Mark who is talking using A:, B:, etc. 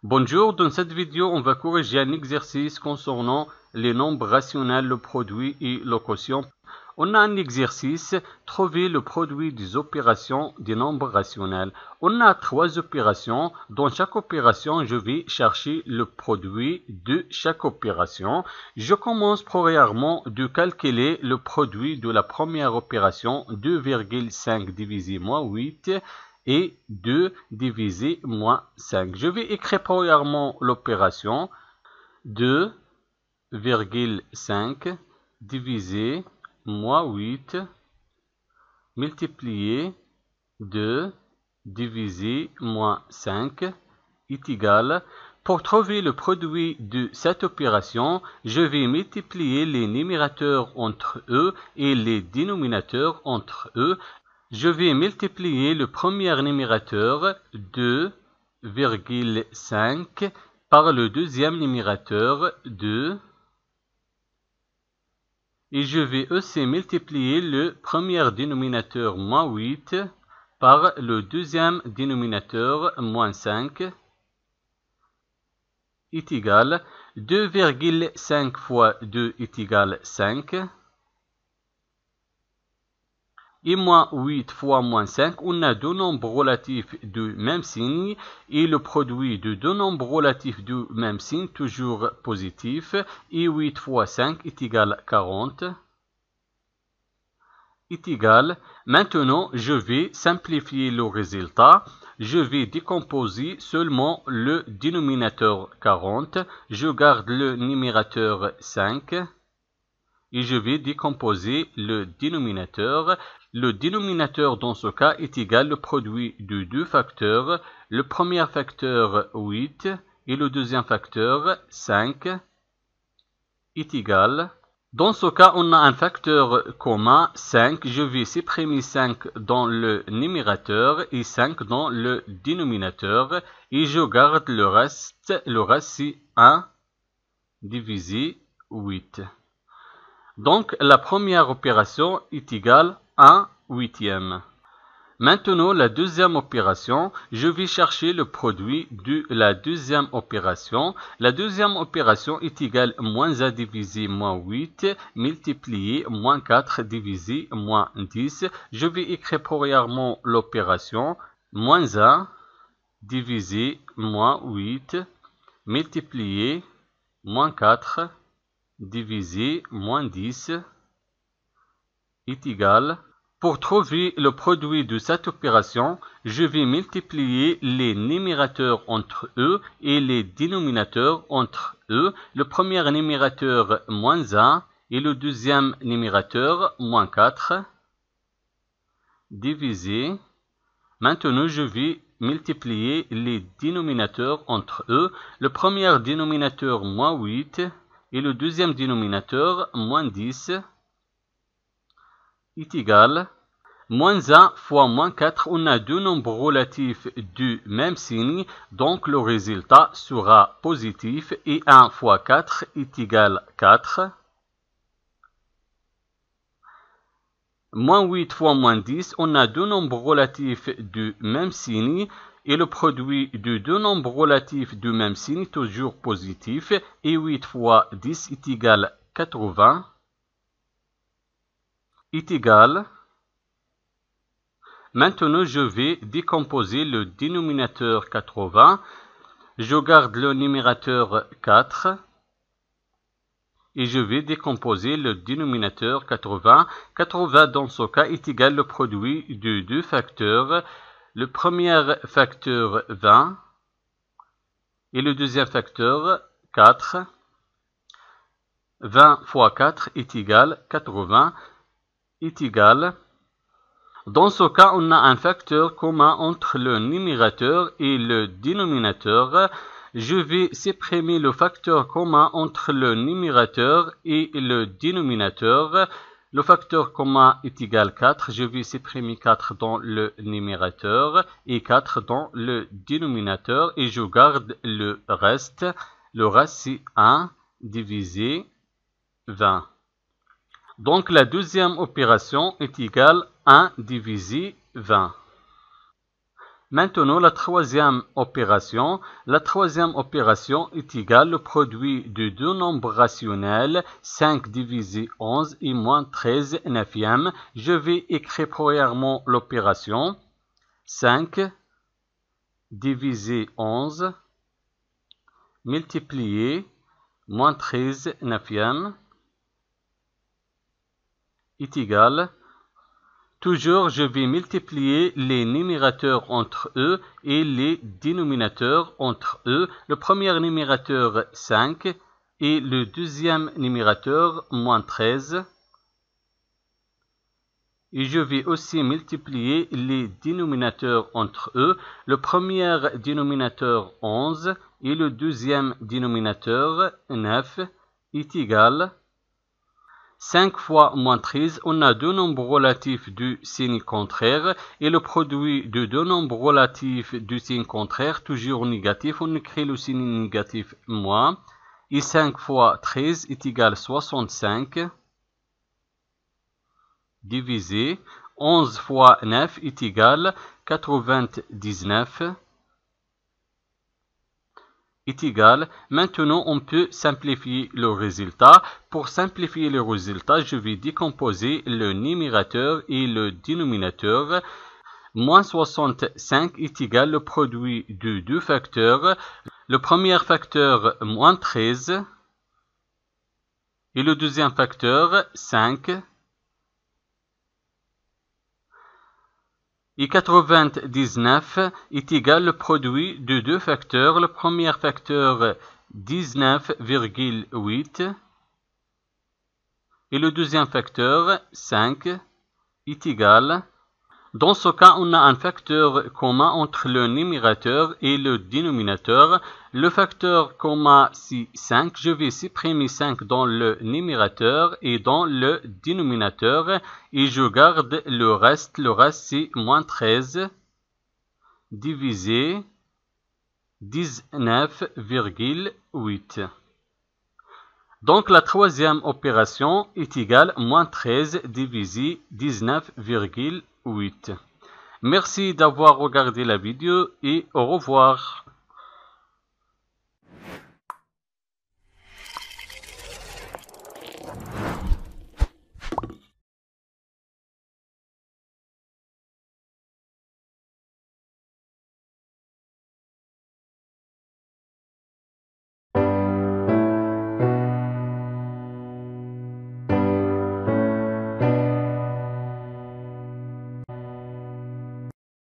A: Bonjour, dans cette vidéo, on va corriger un exercice concernant les nombres rationnels, le produit et le quotient. On a un exercice, trouver le produit des opérations des nombres rationnels. On a 3 opérations. Dans chaque opération, je vais chercher le produit de chaque opération. Je commence premièrement de calculer le produit de la première opération, 2,5 divisé moins 8. Et 2 divisé moins 5. Je vais écrire premièrement l'opération 2,5 divisé moins 8 multiplié 2 divisé moins 5 est égal. Pour trouver le produit de cette opération, je vais multiplier les numérateurs entre eux et les dénominateurs entre eux. Je vais multiplier le premier numérateur 2,5 par le deuxième numérateur 2 et je vais aussi multiplier le premier dénominateur moins 8 par le deuxième dénominateur moins 5 est égal 2,5 fois 2 est égal 5. Et moins 8 fois moins 5, on a deux nombres relatifs du même signe et le produit de deux nombres relatifs du même signe, toujours positif, et 8 fois 5 est égal 40, est égal. Maintenant, je vais simplifier le résultat. Je vais décomposer seulement le dénominateur 40. Je garde le numérateur 5. Et je vais décomposer le dénominateur. Le dénominateur dans ce cas est égal au produit de deux facteurs. Le premier facteur 8 et le deuxième facteur 5 est égal. Dans ce cas, on a un facteur commun 5. Je vais supprimer 5 dans le numérateur et 5 dans le dénominateur. Et je garde le reste. Le reste c'est 1 divisé 8. Donc, la première opération est égale à 1/8. Maintenant, la deuxième opération, je vais chercher le produit de la deuxième opération. La deuxième opération est égale moins 1 divisé moins 8 multiplié moins 4 divisé moins 10. Je vais écrire premièrement l'opération moins 1 divisé moins 8 multiplié moins 4 divisé moins 10 est égal. Pour trouver le produit de cette opération, je vais multiplier les numérateurs entre eux et les dénominateurs entre eux. Le premier numérateur moins 1 et le deuxième numérateur moins 4 divisé. Maintenant, je vais multiplier les dénominateurs entre eux. Le premier dénominateur moins 8 et le deuxième dénominateur, moins 10, est égal. Moins 1 fois moins 4, on a deux nombres relatifs du même signe, donc le résultat sera positif et 1 fois 4 est égal 4. Moins 8 fois moins 10, on a deux nombres relatifs du même signe, et le produit de deux nombres relatifs du même signe, toujours positif, et 8 fois 10 est égal 80, est égal. Maintenant, je vais décomposer le dénominateur 80. Je garde le numérateur 4. Et je vais décomposer le dénominateur 80. 80 dans ce cas est égal au produit de deux facteurs. Le premier facteur 20 et le deuxième facteur 4. 20 fois 4 est égal 80 est égal. Dans ce cas, on a un facteur commun entre le numérateur et le dénominateur. Je vais supprimer le facteur commun entre le numérateur et le dénominateur. Le facteur commun est égal 4. Je vais supprimer 4 dans le numérateur et 4 dans le dénominateur. Et je garde le reste. Le reste, c'est 1 divisé 20. Donc, la deuxième opération est égale 1 divisé 20. Maintenant, la troisième opération. La troisième opération est égale au produit de deux nombres rationnels, 5 divisé 11 et moins 13 neuvième. Je vais écrire premièrement l'opération. 5 divisé 11 multiplié moins 13 neuvième est égal. Toujours, je vais multiplier les numérateurs entre eux et les dénominateurs entre eux. Le premier numérateur 5 et le deuxième numérateur moins 13. Et je vais aussi multiplier les dénominateurs entre eux. Le premier dénominateur 11 et le deuxième dénominateur 9 est égal. 5 fois moins 13, on a deux nombres relatifs du signe contraire et le produit de deux nombres relatifs du signe contraire, toujours négatif, on écrit le signe négatif moins. Et 5 fois 13 est égal à 65 divisé 11 fois 9 est égal à 99 est égal. Maintenant, on peut simplifier le résultat. Pour simplifier le résultat, je vais décomposer le numérateur et le dénominateur. Moins 65 est égal au produit de deux facteurs. Le premier facteur, moins 13, et le deuxième facteur, 5. Et 99 est égal au produit de deux facteurs. Le premier facteur 19,8 et le deuxième facteur 5 est égal. Dans ce cas, on a un facteur commun entre le numérateur et le dénominateur. Le facteur commun, c'est 5. Je vais supprimer 5 dans le numérateur et dans le dénominateur. Et je garde le reste. Le reste, c'est moins 13 divisé 19,8. Donc, la troisième opération est égale à moins 13 divisé 19,8. Merci d'avoir regardé la vidéo et au revoir.